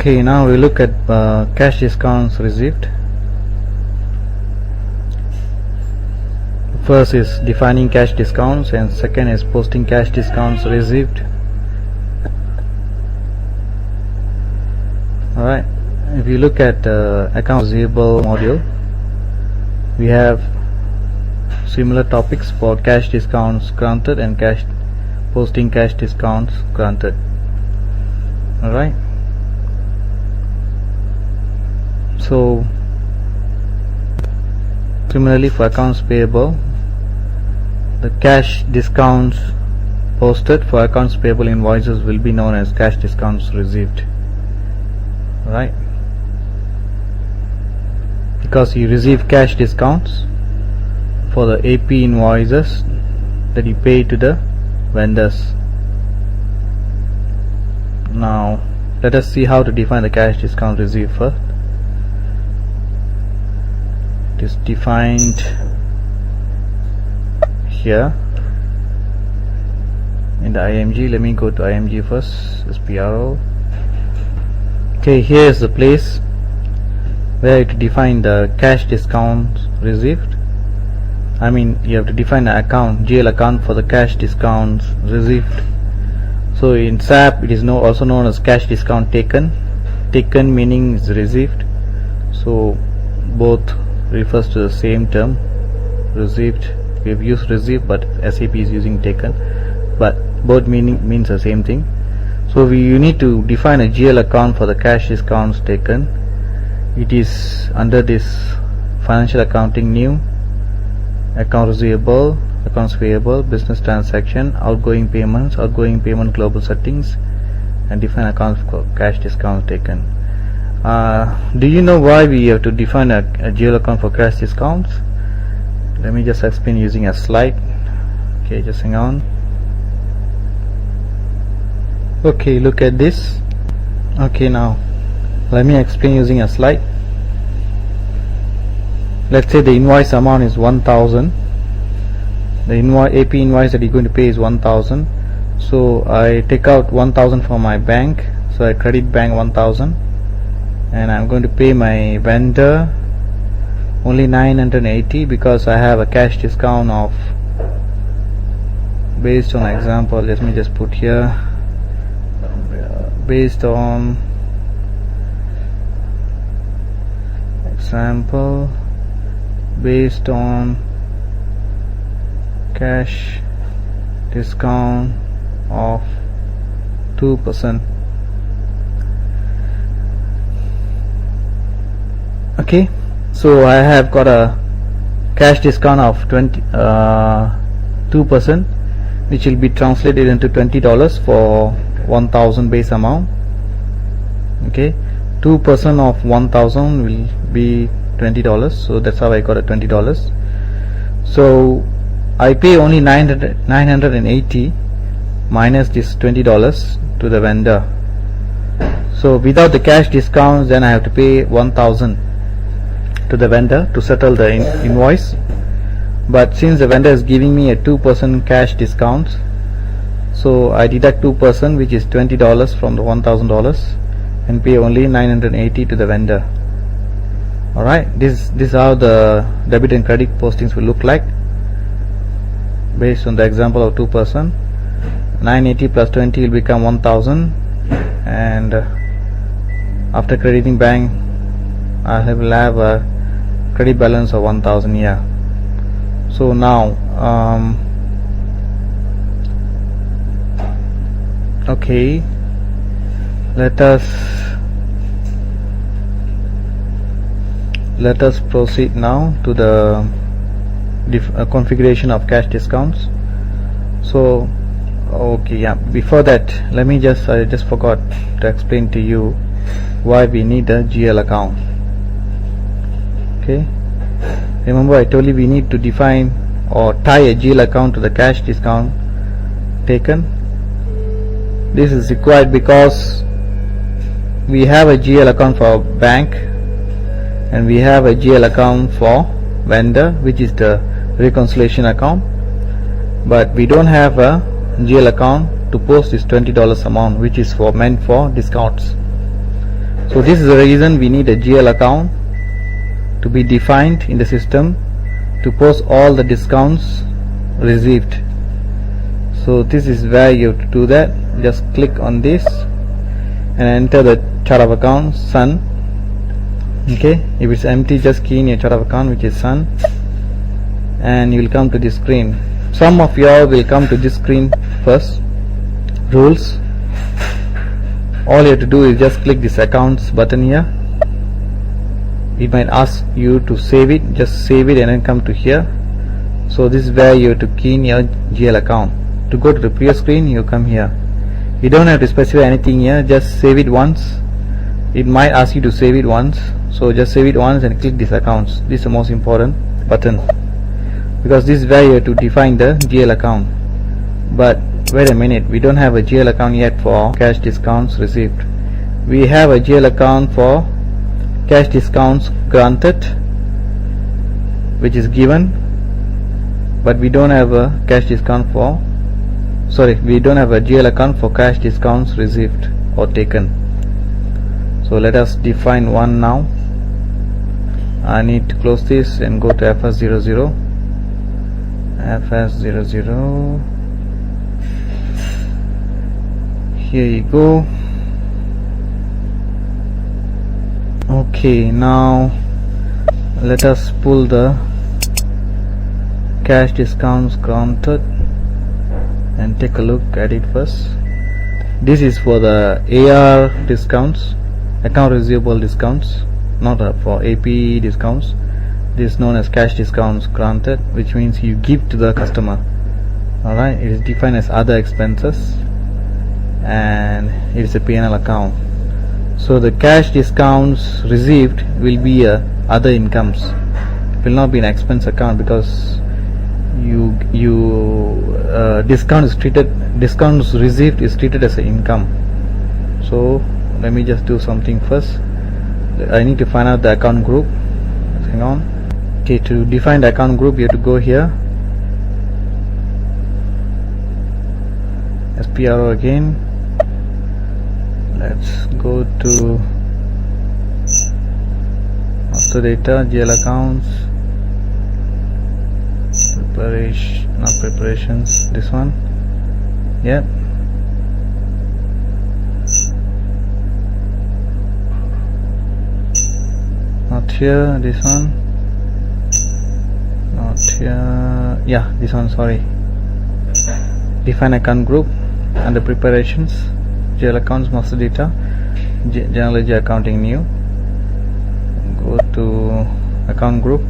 Okay, now we look at cash discounts received. First is defining cash discounts, and second is posting cash discounts received. Alright, if you look at accounts receivable module, we have similar topics for cash discounts granted and posting cash discounts granted. Alright, so similarly for accounts payable, the cash discounts posted for accounts payable invoices will be known as cash discounts received. Right, because you receive cash discounts for the AP invoices that you pay to the vendors. Now let us see how to define the cash discount received first. It is defined here in the IMG. Let me go to IMG first, SPRO. Okay, here is the place where you have to define the cash discount received. I mean, you have to define an account, GL account for the cash discounts received. So in SAP it is also known as cash discount taken. Taken meaning is received, so both refers to the same term, received. We have used received, but SAP is using taken, but both means the same thing. So you need to define a GL account for the cash discounts taken. It is under this financial accounting new, account receivable, accounts payable, business transaction, outgoing payments, outgoing payment global settings, and define accounts for cash discounts taken. Do you know why we have to define a GL account for cash discounts? Let me just explain using a slide. Okay, just hang on. Okay, look at this. Okay, now let me explain using a slide. Let's say the invoice amount is 1000. The AP invoice that you're going to pay is 1000. So I take out 1000 from my bank. So I credit bank 1000, and I'm going to pay my vendor only 980 because I have a cash discount of, based on example, let me just put here, based on example, based on cash discount of 2%. Okay, so I have got a cash discount of 2%, which will be translated into $20 for 1000 base amount. Okay, 2% of 1000 will be $20, so that's how I got a $20. So I pay only 980 minus this $20 to the vendor. So without the cash discounts, then I have to pay 1000 to the vendor to settle the invoice. But since the vendor is giving me a 2% cash discount, so I deduct 2%, which is $20 from the $1000, and pay only 980 to the vendor. Alright, this is how the debit and credit postings will look like based on the example of 2%. 980 plus 20 will become 1000, and after crediting bank I will have a credit balance of 1000 here. So now okay, let us proceed now to the configuration of cash discounts. So okay, yeah, before that let me I just forgot to explain to you why we need a GL account. Okay, remember I told you we need to define or tie a GL account to the cash discount taken. This is required because we have a GL account for bank and we have a GL account for vendor, which is the reconciliation account, but we don't have a GL account to post this $20 amount, which is meant for discounts. So this is the reason we need a GL account to be defined in the system to post all the discounts received. So this is where you have to do that. Just click on this and enter the chart of account Sun. Okay, if it's empty, just key in your chart of account which is Sun, and you will come to this screen. Some of y'all will come to this screen first. Rules. All you have to do is just click this accounts button here. It might ask you to save it. Just save it and then come to here. So this is where you have to key in your GL account. To go to the previous screen, you come here. You don't have to specify anything here. Just save it once. It might ask you to save it once. So just save it once and click this accounts. This is the most important button, because this is where you have to define the GL account. But wait a minute, we don't have a GL account yet for cash discounts received. We have a GL account for cash discounts granted, which is given, but we don't have a cash discount for, we don't have a GL account for cash discounts received or taken. So let us define one now. I need to close this and go to FS00. FS00. Here you go. Okay, now let us pull the cash discounts granted and take a look at it first. This is for the AR discounts, account receivable discounts, not for AP discounts. This is known as cash discounts granted, which means you give to the customer. Alright, it is defined as other expenses and it is a P&L account. So the cash discounts received will be other incomes. It will not be an expense account, because discounts received is treated as an income. So let me just do something first. I need to find out the account group. Hang on. Okay, to define the account group, you have to go here, SPRO again. Let's go to master data, GL accounts, preparations, this one. Yep. Not here, this one. Not here. Yeah, this one, sorry. Define account group under preparations, GL accounts, master data, general ledger accounting new. Go to account group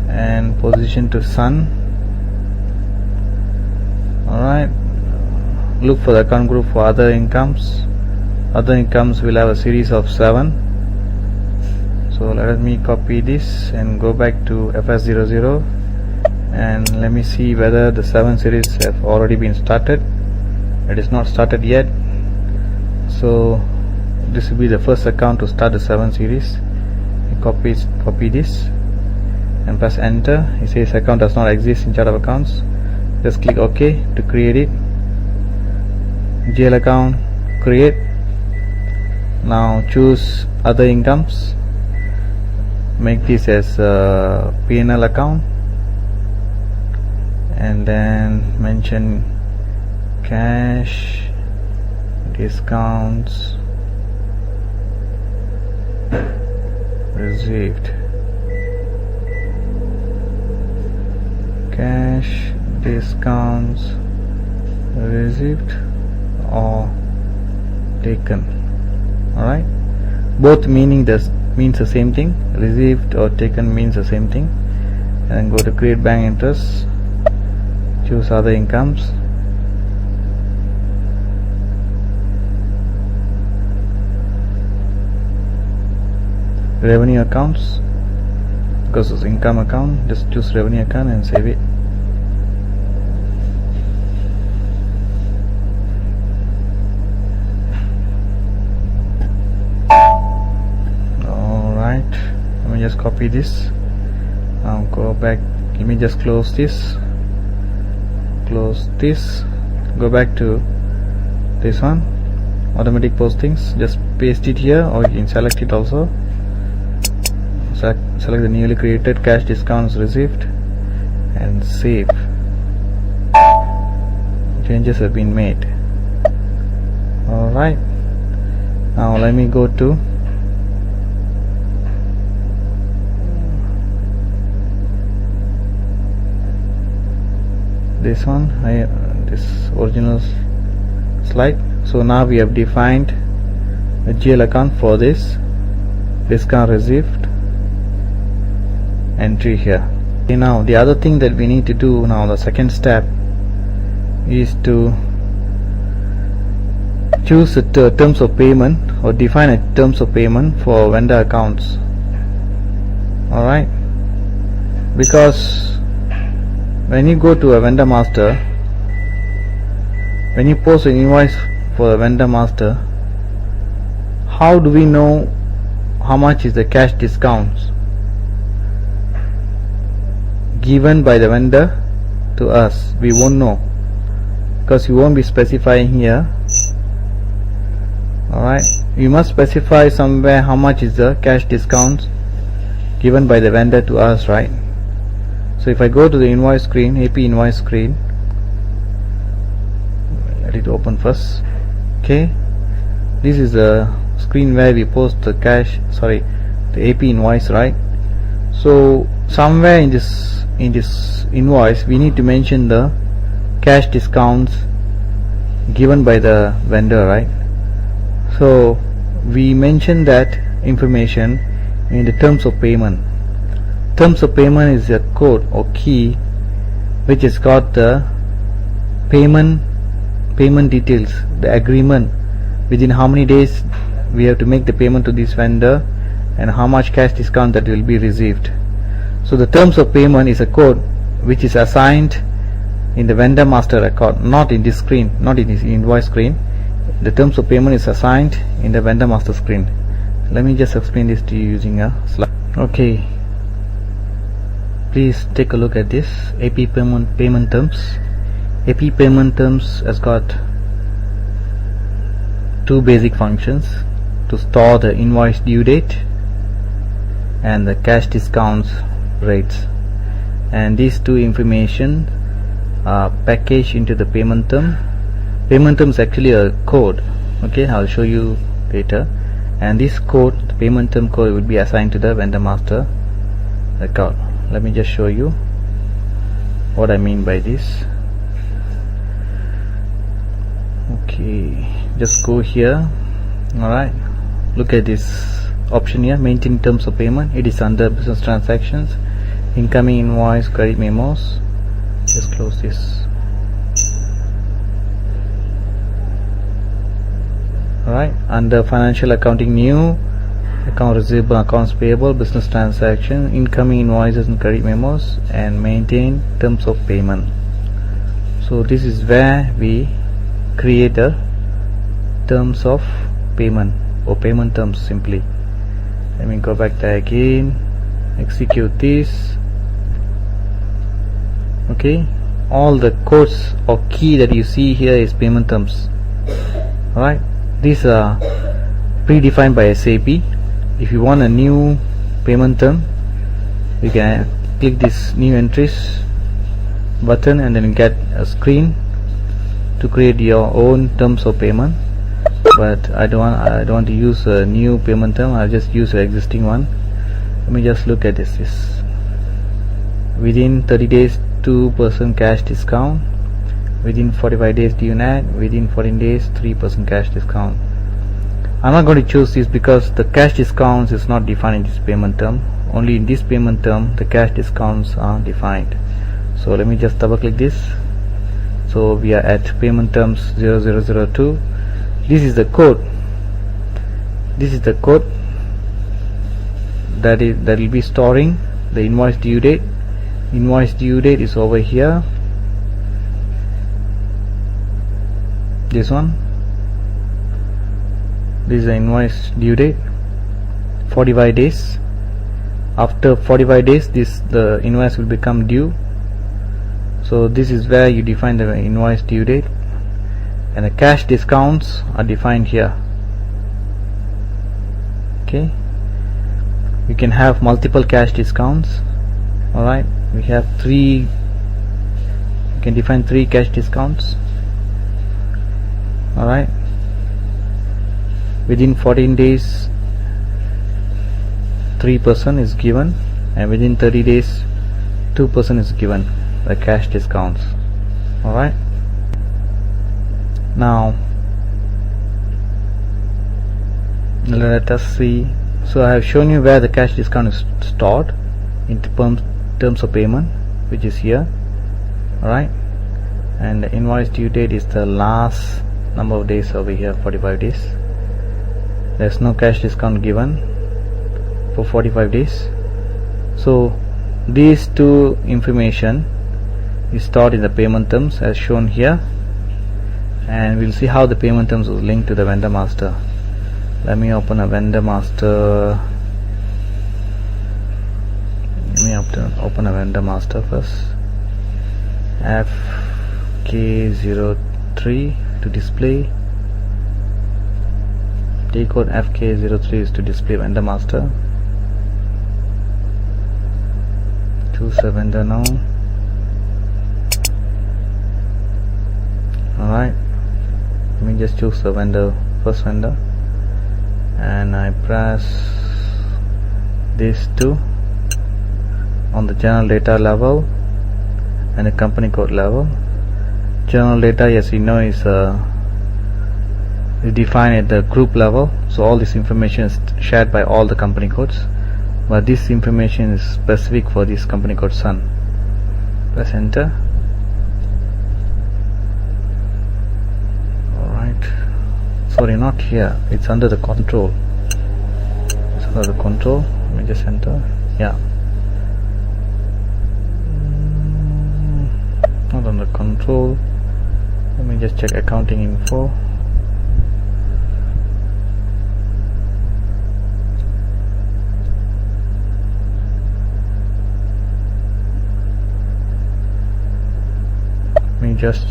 and position to Sun. Alright, look for the account group for other incomes. Other incomes will have a series of 7. So let me copy this and go back to FS00 and let me see whether the 7 series have already been started. It is not started yet, so this will be the first account to start the 7 series. Copy this and press enter. It says account does not exist in chart of accounts. Just click OK to create it. GL account, create. Now choose other incomes, make this as a P&L account, and then mention cash discounts received. Cash discounts received or taken. Alright, both means the same thing. Received or taken means the same thing. And go to create bank interest, choose other incomes, revenue accounts, because it's income account, just choose revenue account and save it. Alright, let me just copy this. Now go back, let me just close this, go back to this one automatic postings, just paste it here, or you can select it also. Select the newly created cash discounts received and save. Changes have been made. Alright, now let me go to this one, this original slide. So now we have defined a GL account for this discount received entry here. Okay, now the other thing that we need to do now, the second step, is to choose the terms of payment, or define a terms of payment for vendor accounts. Alright, because when you go to a vendor master, when you post an invoice for a vendor master, how do we know how much is the cash discounts given by the vendor to us? We won't know, because you won't be specifying here. Alright, you must specify somewhere how much is the cash discounts given by the vendor to us, right? So if I go to the invoice screen, AP invoice screen, let it open first. Okay, this is the screen where we post the the AP invoice, right? So somewhere in this invoice we need to mention the cash discounts given by the vendor, right? So we mention that information in the terms of payment. Terms of payment is a code or key which has got the payment details, the agreement, within how many days we have to make the payment to this vendor and how much cash discount that will be received. So the terms of payment is a code which is assigned in the vendor master record, not in this screen, not in this invoice screen. The terms of payment is assigned in the vendor master screen. Let me just explain this to you using a slide. Okay, please take a look at this AP payment terms. AP payment terms has got two basic functions: to store the invoice due date and the cash discounts rates, and these two information are packaged into the payment term. Payment term is actually a code. Okay, I'll show you later. And this code, the payment term code, will be assigned to the vendor master record. Let me just show you what I mean by this. Okay, just go here. Alright, look at this option here, maintain terms of payment. It is under business transactions, incoming invoice, credit memos. Just close this. Alright, under financial accounting, new account receivable, accounts payable, business transaction, incoming invoices and credit memos, and maintain terms of payment. So this is where we create a terms of payment, or payment terms simply. Let me go back there again, execute this. Okay, all the codes or key that you see here is payment terms. Alright, these are predefined by SAP. If you want a new payment term, you can click this new entries button and then get a screen to create your own terms of payment. But I don't want to use a new payment term. I'll just use the existing one. Let me just look at this. Within 30 days 2% cash discount, within 45 days due net, within 14 days 3% cash discount. I'm not going to choose this because the cash discounts is not defined in this payment term. Only in this payment term the cash discounts are defined. So let me just double click this. So we are at payment terms 0002. This is the code. This is the code that will be storing the invoice due date. Invoice due date is over here. This one. This is the invoice due date. 45 days. After 45 days, the invoice will become due. So this is where you define the invoice due date. and the cash discounts are defined here. Okay, we can have multiple cash discounts. Alright, we have we can define 3 cash discounts. Alright, within 14 days 3% is given, and within 30 days 2% is given, the cash discounts. Alright, now let us see. So I have shown you where the cash discount is stored in terms of payment, which is here. Alright, and the invoice due date is the last number of days over here, 45 days. There is no cash discount given for 45 days. So these two information is stored in the payment terms as shown here, and we'll see how the payment terms is linked to the vendor master. Let me open a vendor master. Let me open a vendor master first. FK03 to display. T code FK03 is to display vendor master. Choose a vendor now. Alright, let me just choose the vendor, first vendor, and I press these two on the general data level and the company code level. General data, as you know, is defined at the group level, so all this information is shared by all the company codes, but this information is specific for this company code Sun. Press enter. Alright, sorry, not here, it's under the control. It's under the control. Let me just enter. Yeah, not under control. Let me just check accounting info. Let me just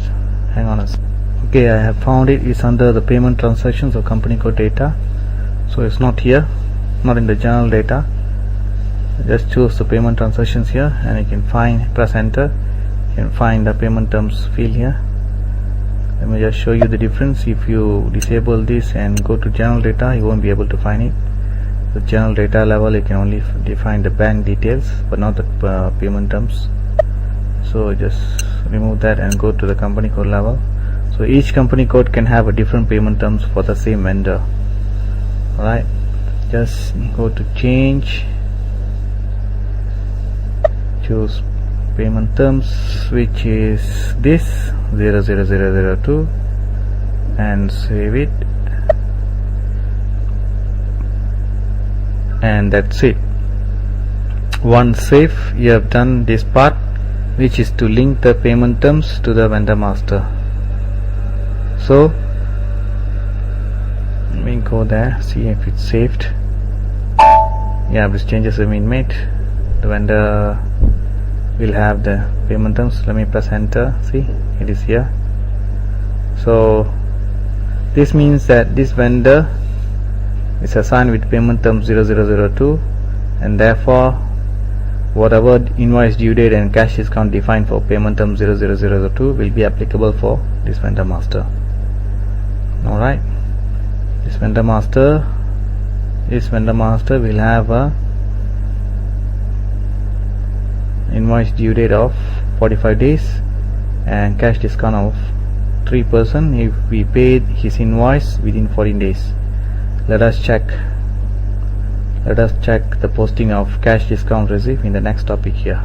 hang on a second. Okay, I have found it. It's under the payment transactions or company code data, so it's not here, not in the general data. Just choose the payment transactions here, and you can find, press enter, you can find the payment terms field here. Let me just show you the difference. If you disable this and go to general data, you won't be able to find it. The general data level, you can only define the bank details but not the payment terms. So just remove that and go to the company code level. So each company code can have a different payment terms for the same vendor. Alright, just go to change, choose payment terms, which is this 00002, and save it, and that's it. Once saved, you have done this part, which is to link the payment terms to the vendor master. So let me go there, see if it's saved. Yeah, these changes have been made. The vendor will have the payment terms. Let me press enter. See, it is here. So this means that this vendor is assigned with payment term 0002, and therefore whatever invoice due date and cash discount defined for payment term 0002 will be applicable for this vendor master. Alright, this vendor master will have a invoice due date of 45 days and cash discount of 3% if we paid his invoice within 14 days. Let us check the posting of cash discount receipt in the next topic here.